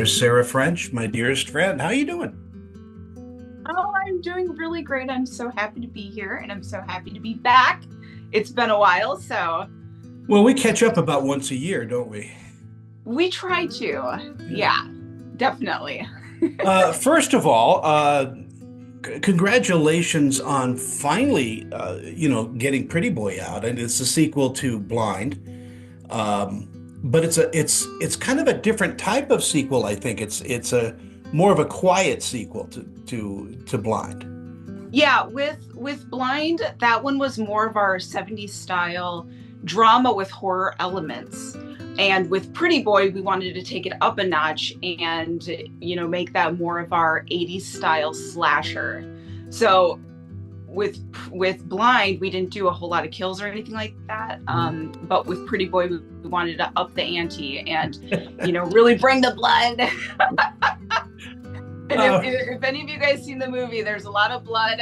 There's Sarah French, my dearest friend. How you doing? Oh, I'm doing really great. I'm so happy to be here and I'm so happy to be back. It's been a while, so Well, we catch up about once a year, don't we? we try to. Yeah. Yeah, definitely. First of all, congratulations on finally, getting Pretty Boy out, and it's a sequel to Blind. But it's kind of a different type of sequel. I think it's a more of a quiet sequel to Blind. Yeah, with Blind, that one was more of our 70s style drama with horror elements. And with Pretty Boy, we wanted to take it up a notch and, make that more of our 80s style slasher. So with Blind, we didn't do a whole lot of kills or anything like that. But with Pretty Boy, we wanted to up the ante and, really bring the blood. And if any of you guys seen the movie, there's a lot of blood,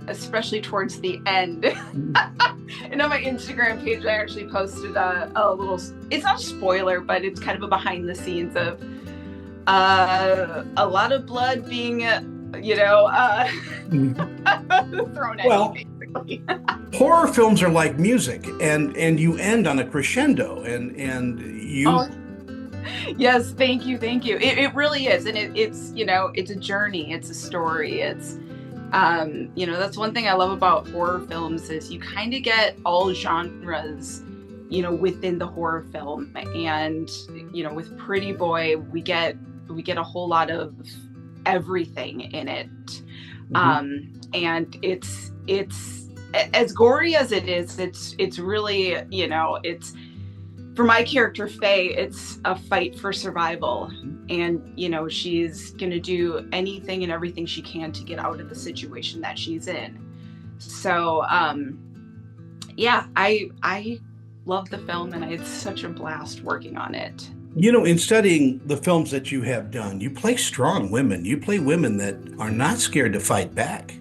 especially towards the end. And on my Instagram page, I actually posted a little, it's not a spoiler, but it's kind of a behind the scenes of a lot of blood being, thrown at Well, me, basically. horror films are like music, and you end on a crescendo, and you. Oh, yes, thank you, thank you. It really is, and it's a journey, it's a story, it's that's one thing I love about horror films is you kind of get all genres, within the horror film, and with Pretty Boy we get a whole lot of everything in it, and it's as gory as it is. It's really it's for my character Faye, it's a fight for survival. And, she's going to do anything and everything she can to get out of the situation that she's in. So, yeah, I love the film and it's such a blast working on it. In studying the films that you have done, you play strong women. You play women that are not scared to fight back.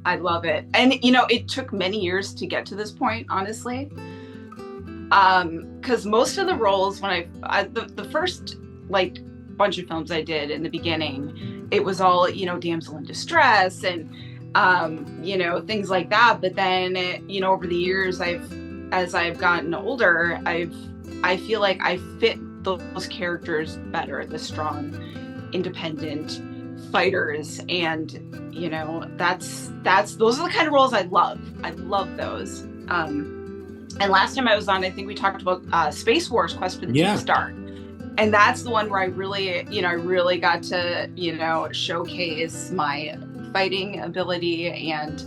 I love it. And, it took many years to get to this point, honestly. Because most of the roles when the first bunch of films I did in the beginning, it was all damsel in distress and things like that. But then over the years, as I've gotten older, I feel like I fit those characters better, the strong, independent fighters, and those are the kind of roles I love. I love those. And last time I was on, I think we talked about Space Wars: Quest for the Deep Star. And that's the one where I really got to, showcase my fighting ability and,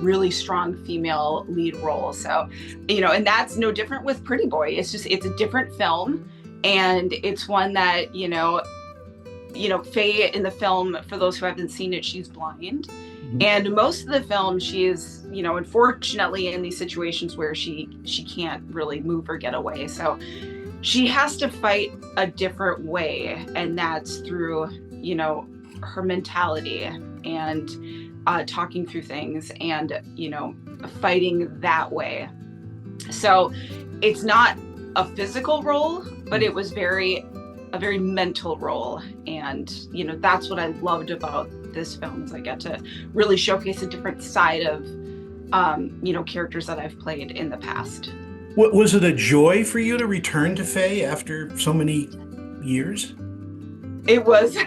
really strong female lead role. So, and that's no different with Pretty Boy. It's a different film. And it's one that, Faye in the film, for those who haven't seen it, she's blind. And most of the film, she is, unfortunately in these situations where she can't really move or get away. So she has to fight a different way. And that's through, her mentality and talking through things and, fighting that way. So it's not a physical role, but it was a very mental role. And, that's what I loved about this film is I got to really showcase a different side of, characters that I've played in the past. Was it a joy for you to return to Faye after so many years? It was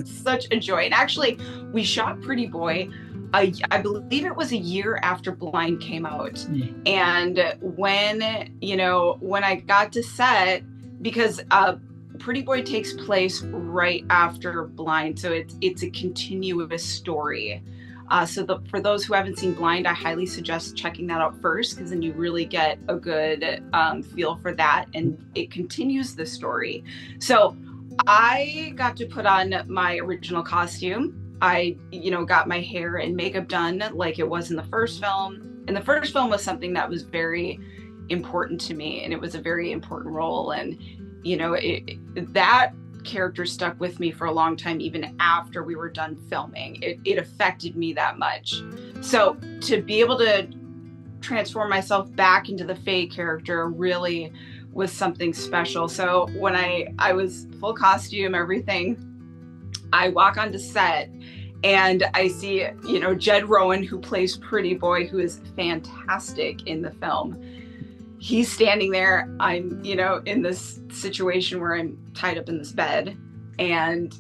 such a joy. And actually, we shot Pretty Boy, I believe it was a year after Blind came out. And when I got to set, because Pretty Boy takes place right after Blind, so it's a continuous story. For those who haven't seen Blind, I highly suggest checking that out first, because then you really get a good feel for that, and it continues the story. So I got to put on my original costume. I, got my hair and makeup done like it was in the first film. And the first film was something that was very important to me, and it was a very important role. And, that character stuck with me for a long time, even after we were done filming. It affected me that much. So to be able to transform myself back into the Faye character really was something special. So when I was full costume, everything, I walk onto set and I see, Jed Rowan, who plays Pretty Boy, who is fantastic in the film. He's standing there. I'm, in this situation where I'm tied up in this bed, and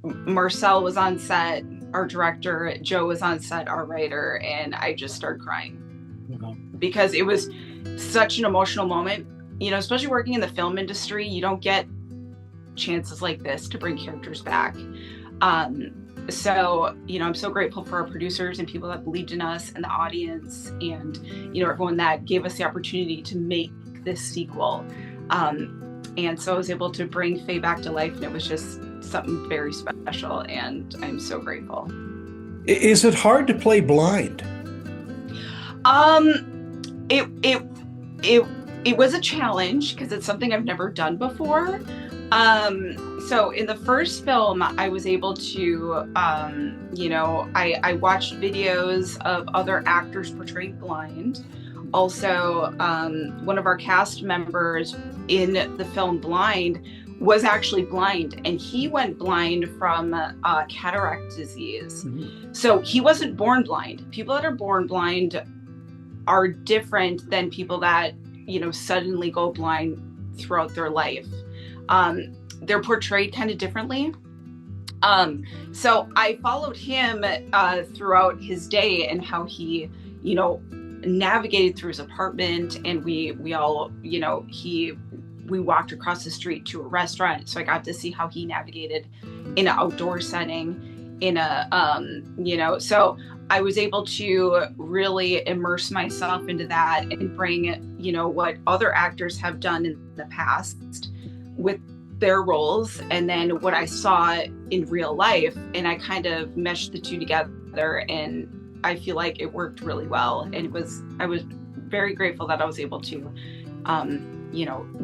Marcel was on set, our director, Joe was on set, our writer, and I just started crying because it was such an emotional moment. Especially working in the film industry, you don't get chances like this to bring characters back. So, I'm so grateful for our producers and people that believed in us, and the audience, and, everyone that gave us the opportunity to make this sequel. And so I was able to bring Faye back to life, and it was just something very special, and I'm so grateful. Is it hard to play blind? It was a challenge because it's something I've never done before. So in the first film, I was able to, I watched videos of other actors portraying blind. Also, one of our cast members in the film Blind was actually blind, and he went blind from cataract disease. Mm-hmm. So he wasn't born blind. People that are born blind are different than people that, suddenly go blind throughout their life. They're portrayed kind of differently. So I followed him throughout his day and how he, navigated through his apartment, and we all, we walked across the street to a restaurant. So I got to see how he navigated in an outdoor setting, so I was able to really immerse myself into that and bring, what other actors have done in the past with their roles, and then what I saw in real life, and I kind of meshed the two together, and I feel like it worked really well. And I was very grateful that I was able to,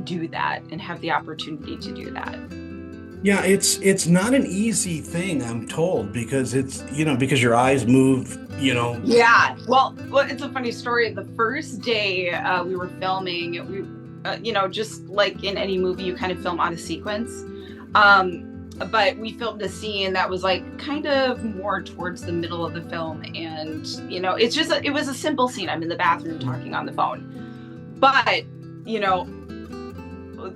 do that and have the opportunity to do that. Yeah, it's not an easy thing, I'm told, because it's, because your eyes move, Yeah, well, it's a funny story. The first day we were filming, just like in any movie, you kind of film out of sequence. But we filmed a scene that was like kind of more towards the middle of the film. And, it was a simple scene. I'm in the bathroom talking on the phone. But,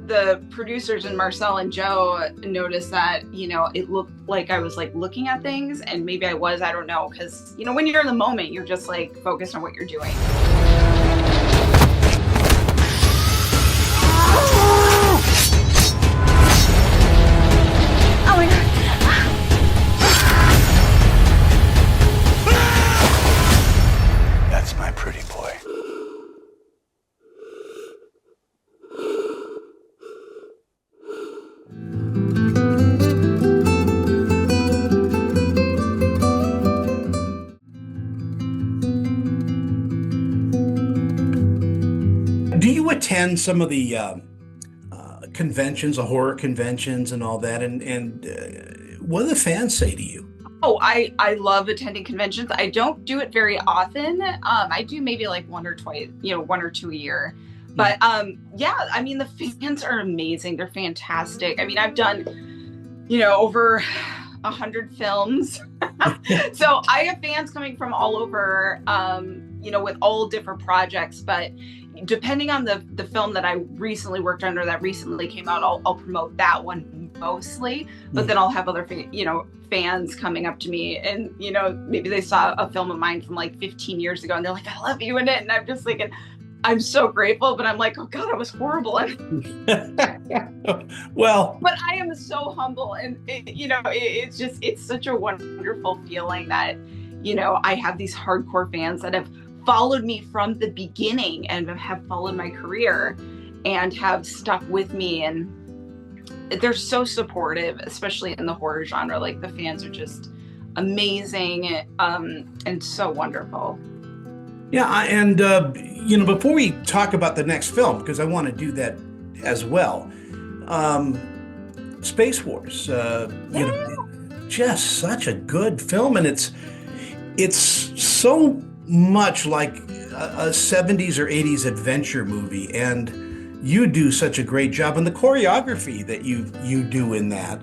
the producers and Marcel and Joe noticed that, it looked like I was like looking at things, and maybe I was, I don't know. Cause when you're in the moment, you're just like focused on what you're doing. Oh my God. That's my pretty boy. Do you attend some of the conventions, the horror conventions and all that? And what do the fans say to you? Oh, I love attending conventions. I don't do it very often. I do maybe like one or two a year. But the fans are amazing. They're fantastic. I mean, I've done, over 100 films. So I have fans coming from all over, with all different projects. But depending on the film that I recently worked on or that recently came out, I'll promote that one mostly. But then I'll have other, fans coming up to me, and, maybe they saw a film of mine from like 15 years ago, and they're like, I love you in it. And I'm just thinking, I'm so grateful, but I'm like, oh God, I was horrible. Well, but I am so humble, and it's such a wonderful feeling that, I have these hardcore fans that have followed me from the beginning and have followed my career and have stuck with me, and they're so supportive, especially in the horror genre. Like, the fans are just amazing, and so wonderful. yeah, and before we talk about the next film, because I want to do that as well, Space Wars, just such a good film, and it's so much like a 70s or 80s adventure movie, and you do such a great job. And the choreography that you do in that,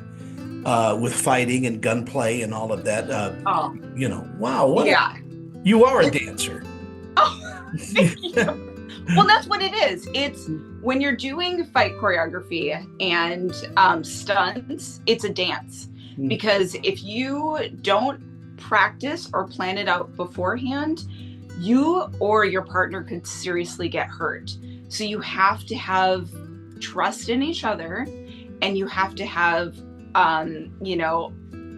with fighting and gunplay and all of that, Oh, wow, yeah. you are a dancer. Oh, thank you. Well, that's what it is. It's when you're doing fight choreography and stunts, it's a dance. Because if you don't practice or plan it out beforehand, you or your partner could seriously get hurt. So you have to have trust in each other, and you have to have,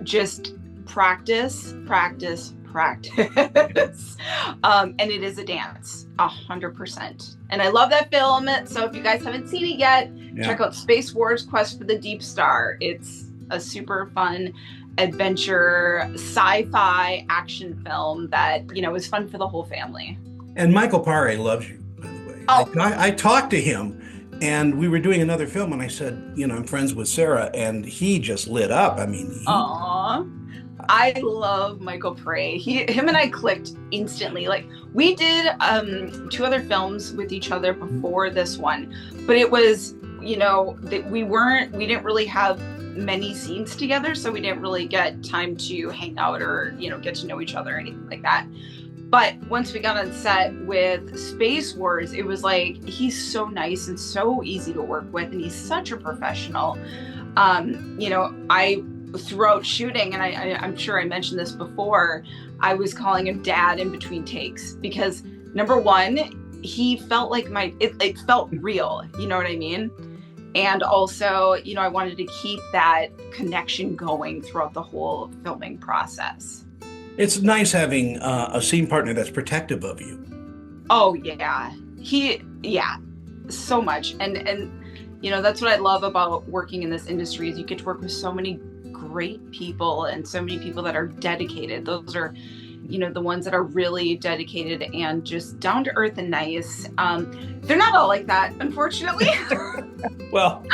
just practice, practice, practice. And it is a dance, 100%. And I love that film. So if you guys haven't seen it yet, check out Space Wars: Quest for the Deep Star. It's a super fun adventure sci-fi action film that is fun for the whole family. And Michael Paré loves you, by the way. Oh. I talked to him, and we were doing another film, and I said, I'm friends with Sarah, and he just lit up. I mean, Aww. I love Michael Paré. Him and I clicked instantly. Like, we did 2 other films with each other before this one, but it was, that we didn't really have many scenes together, so we didn't really get time to hang out or get to know each other or anything like that. But once we got on set with Space Wars, it was like, he's so nice and so easy to work with, and he's such a professional. I throughout shooting, and I'm sure I mentioned this before, I was calling him Dad in between takes, because number one, he felt like it felt real, you know what I mean? And also, I wanted to keep that connection going throughout the whole filming process. It's nice having a scene partner that's protective of you. Oh, yeah. So much. And that's what I love about working in this industry, is you get to work with so many great people and so many people that are dedicated. Those are, the ones that are really dedicated and just down to earth and nice. They're not all like that, unfortunately. Well,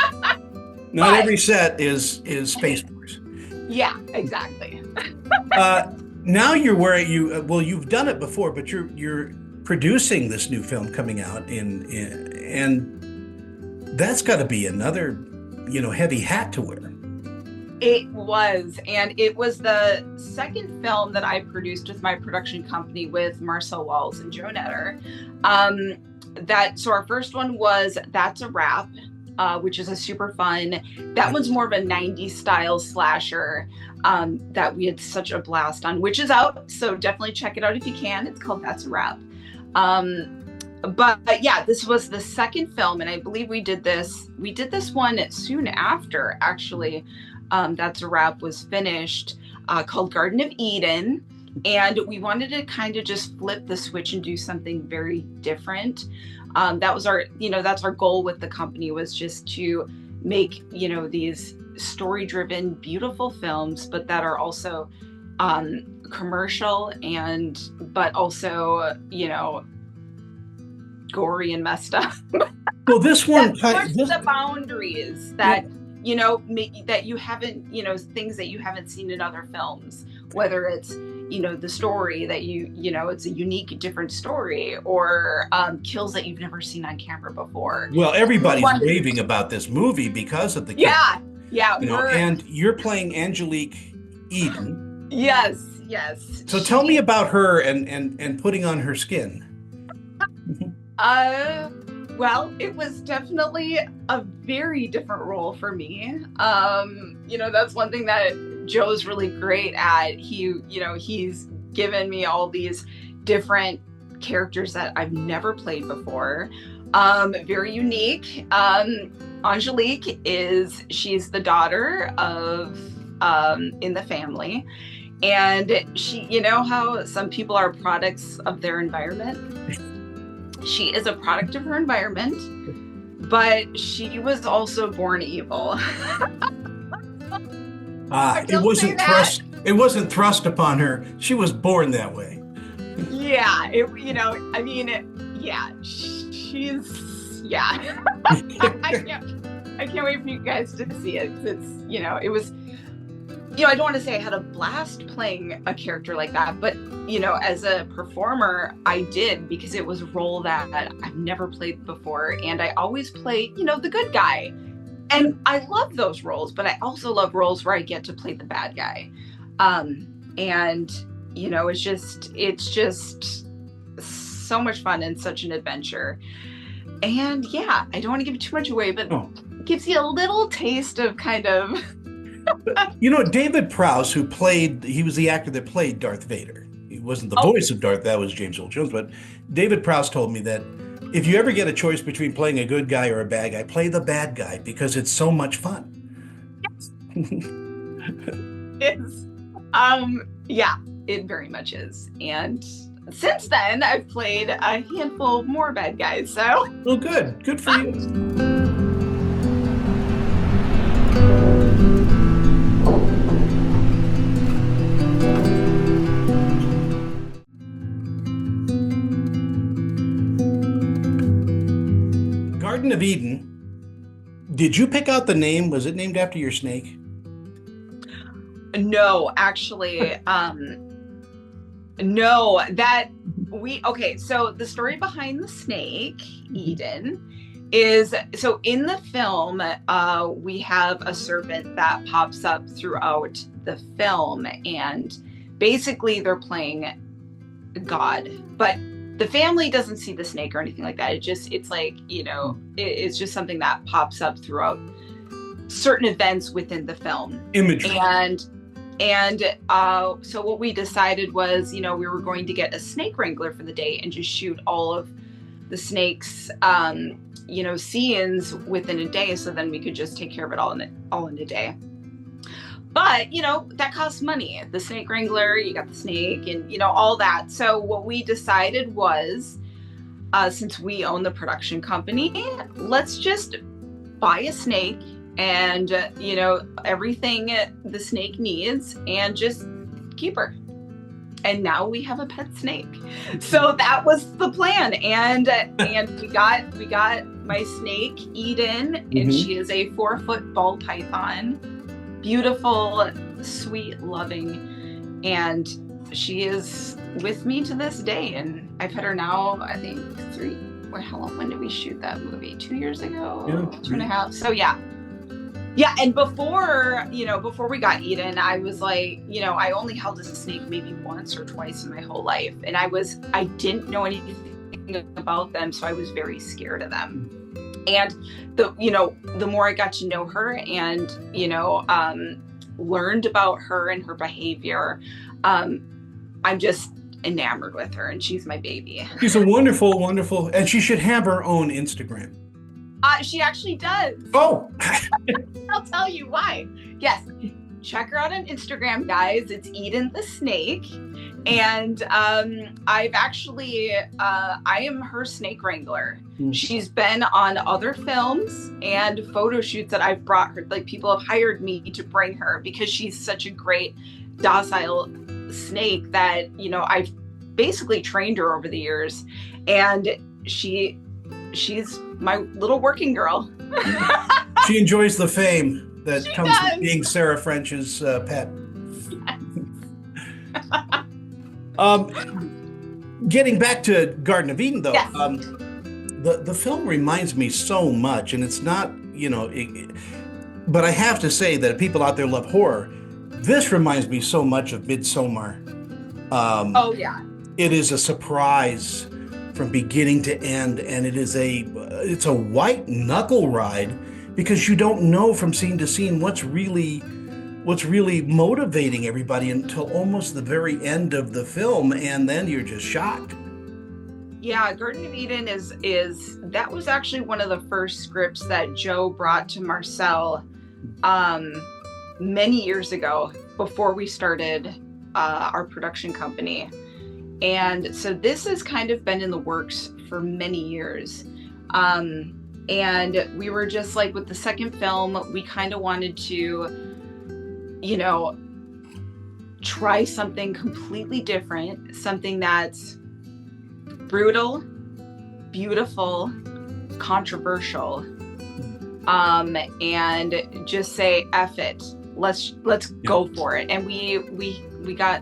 not every set is Space Force. Yeah, exactly. Now you've done it before, but you're producing this new film coming out and that's got to be another, heavy hat to wear. It was, and it was the second film that I produced with my production company with Marcel Walls and Joe Netter. So our first one was That's a Wrap, which is a super fun. That one's more of a 90s style slasher that we had such a blast on, which is out. So definitely check it out if you can. It's called That's a Wrap. But yeah, this was the second film, and I believe we did this one soon after, actually. That's a Wrap was finished, called Garden of Eden. And we wanted to kind of just flip the switch and do something very different. That was that's our goal with the company, was just to make, these story-driven, beautiful films, but that are also commercial but also, gory and messed up. Well, this one push the boundaries that that you haven't, things that you haven't seen in other films, whether it's, the story that it's a unique, different story, or kills that you've never seen on camera before. Well, everybody's raving about this movie because of the kills. Yeah. And you're playing Angelique Eden. Yes. So tell me about her and putting on her skin. Well, it was definitely a very different role for me. That's one thing that Joe's really great at. He's given me all these different characters that I've never played before. Very unique. Angelique she's the daughter of in the family. And she, how some people are products of their environment. She is a product of her environment, but she was also born evil. It wasn't thrust upon her. She was born that way. Yeah, I can't wait for you guys to see it. It was I don't want to say I had a blast playing a character like that, but as a performer, I did, because it was a role that I've never played before, and I always play, the good guy. And I love those roles, but I also love roles where I get to play the bad guy. And it's just so much fun and such an adventure. And yeah, I don't want to give too much away, but it gives you a little taste of kind of. David Prowse, he was the actor that played Darth Vader. He wasn't the voice of Darth, that was James Earl Jones, but David Prowse told me that if you ever get a choice between playing a good guy or a bad guy, play the bad guy because it's so much fun. It's, yeah, it very much is. And since then, I've played a handful more bad guys, so. Well, good for you. Garden of Eden. Did you pick out the name? Was it named after your snake? No, actually, no, so the story behind the snake, Eden, is, so in the film, we have a serpent that pops up throughout the film, and basically they're playing God, but the family doesn't see the snake or anything like that. It's like, it's just something that pops up throughout certain events within the film. Imagery. And so what we decided was, we were going to get a snake wrangler for the day and just shoot all of the snakes, scenes within a day. So then we could just take care of it all in a day. But, that costs money. The snake wrangler, you got the snake and, all that. So what we decided was, since we own the production company, let's just buy a snake and, everything the snake needs and just keep her. And now we have a pet snake. So that was the plan. And we got my snake, Eden, and she is a 4-foot ball python. Beautiful, sweet, loving, and she is with me to this day. And I've had her now, I think, when did we shoot that movie? 2 years ago? Yeah. 2.5. So yeah. And before we got Eden, I was like, I only held a snake maybe once or twice in my whole life. And I didn't know anything about them, so I was very scared of them. And the more I got to know her and, learned about her and her behavior, I'm just enamored with her, and she's my baby. She's a wonderful, wonderful, and she should have her own Instagram. She actually does. Oh. I'll tell you why. Yes. Check her out on Instagram, guys. It's Eden the Snake. And I've actually, I am her snake wrangler. She's been on other films and photo shoots that I've brought her. Like, people have hired me to bring her because she's such a great, docile snake that, I've basically trained her over the years. And she's my little working girl. She enjoys the fame that comes with being Sarah French's pet. Getting back to Garden of Eden, though, yes. The film reminds me so much, and it's not, but I have to say that if people out there love horror, this reminds me so much of Midsommar. Oh yeah, it is a surprise from beginning to end, and it's a white knuckle ride because you don't know from scene to scene what's really motivating everybody until almost the very end of the film, and then you're just shocked. Yeah, Garden of Eden is that was actually one of the first scripts that Joe brought to Marcel many years ago before we started our production company. And so this has kind of been in the works for many years. And we were just like, with the second film, we kind of wanted to, try something completely different, something that's brutal, beautiful, controversial, and just say, F it. let's Yeah. go for it. And we got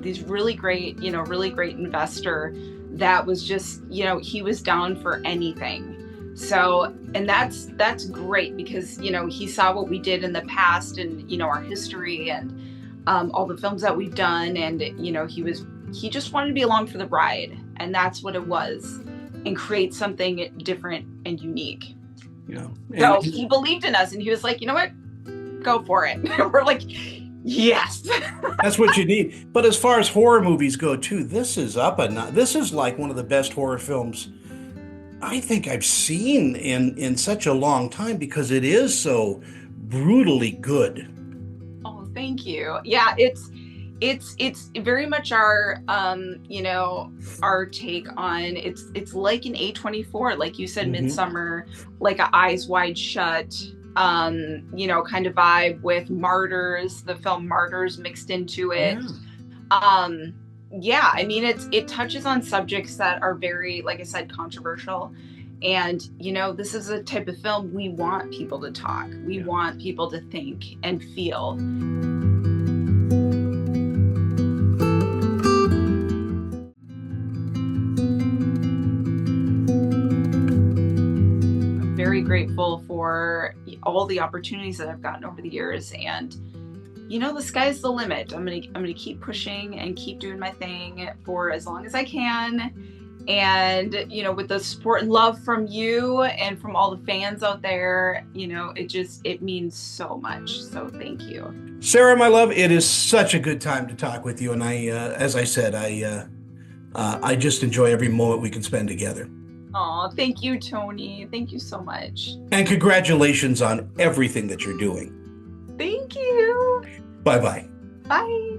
these really great, really great investor that was just, he was down for anything. So, and that's great because, he saw what we did in the past and, our history and all the films that we've done. And, he just wanted to be along for the ride. And that's what it was, and create something different and unique. Yeah. So he believed in us and he was like, you know what, go for it. We're like, yes. That's what you need. But as far as horror movies go too, this is this is like one of the best horror films I think I've seen in such a long time, because it is so brutally good. Oh, thank you. Yeah, it's very much our our take on it's like an A24, like you said, Midsummer, like a Eyes Wide Shut kind of vibe, with Martyrs, the film Martyrs mixed into it. Yeah. I mean, it touches on subjects that are very, like I said, controversial. And, this is a type of film we want people to talk. We want people to think and feel. I'm very grateful for all the opportunities that I've gotten over the years. And the sky's the limit. I'm gonna keep pushing and keep doing my thing for as long as I can. And with the support and love from you and from all the fans out there, it means so much. So thank you, Sarah, my love. It is such a good time to talk with you, and as I said, I just enjoy every moment we can spend together. Oh, thank you, Tony. Thank you so much. And congratulations on everything that you're doing. Thank you. Bye-bye. Bye.